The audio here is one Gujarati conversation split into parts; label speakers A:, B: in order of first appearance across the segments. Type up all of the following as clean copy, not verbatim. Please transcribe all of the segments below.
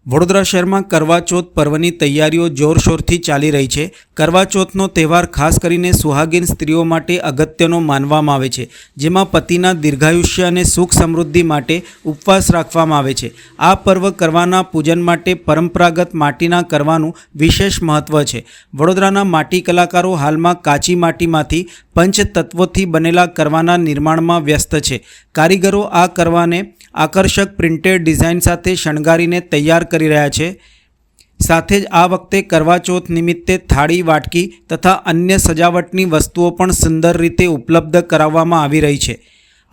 A: વડોદરા શહેરમાં કરવા ચોથ પર્વની તૈયારીઓ જોરશોરથી ચાલી રહી છે। કરવા ચોથનો તહેવાર ખાસ કરીને સુહાગીન સ્ત્રીઓ માટે અગત્યનો માનવામાં આવે છે, જેમાં પતિના દીર્ઘાયુષ્ય અને સુખ સમૃદ્ધિ માટે ઉપવાસ રાખવામાં આવે છે। આ પર્વ કરવાના પૂજન માટે પરંપરાગત માટીના કરવાનું વિશેષ મહત્વ છે। વડોદરાના માટી કલાકારો હાલમાં કાચી માટીમાંથી પંચતત્વોથી બનેલા કરવાના નિર્માણમાં વ્યસ્ત છે। કારીગરો આ કરવાને આકર્ષક પ્રિન્ટેડ ડિઝાઇન સાથે શણગારીને તૈયાર કરી રહ્યા છે। સાથે જ આ વખતે કરવા ચોથ નિમિત્તે થાળી, વાટકી તથા અન્ય સજાવટની વસ્તુઓ પણ સુંદર રીતે ઉપલબ્ધ કરાવવામાં આવી રહી છે।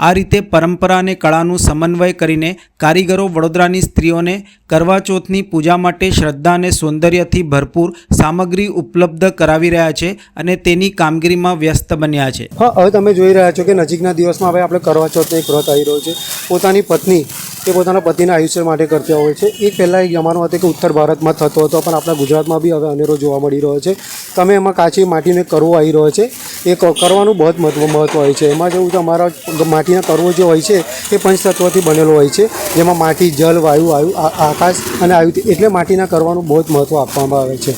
A: આ રીતે પરંપરા અને કળાનું સમન્વય કરીને કારીગરો વડોદરાની સ્ત્રીઓને કરવા ચોથની પૂજા માટે શ્રદ્ધા અને સૌંદર્યથી ભરપૂર સામગ્રી ઉપલબ્ધ કરાવી રહ્યા છે અને તેની કામગીરીમાં વ્યસ્ત બન્યા છે।
B: હા, હવે તમે જોઈ રહ્યા છો કે નજીકના દિવસમાં હવે આપણે કરવા ચોથનો એક વ્રત આવી રહ્યો છે। પોતાની પત્ની કે પોતાના પતિના આયુષ્ય માટે કરતા હોય છે। એ પહેલાં એક જમાનો હતો કે ઉત્તર ભારતમાં થતો હતો, પણ આપણા ગુજરાતમાં બી હવે અનેરો જોવા મળી રહ્યો છે। તમે એમાં કાચી માટીને કરવો આવી રહ્યો છે, એ કરવાનું બહુ જ મહત્વ હોય છે। એમાં જેવું છે, અમારા માટીના કરવો જે હોય છે એ પંચતત્વથી બનેલો હોય છે, જેમાં માટી, જલ, વાયુ, આકાશ અને આયુ, એટલે માટીના કરવાનું બહુ જ મહત્ત્વ આપવામાં આવે છે।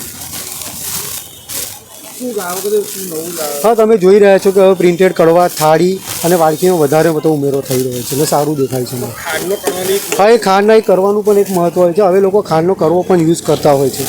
B: હા, તમે જોઈ રહ્યા છો કે હવે પ્રિન્ટેડ કડવા, થાળી અને વાડકીનો વધારે બધો ઉમેરો થઈ રહ્યો છે અને સારું દેખાય છે। હા, એ ખાંડના કરવાનું પણ એક મહત્ત્વ હોય છે। હવે લોકો ખાંડનો કરવો પણ યુઝ કરતા હોય છે।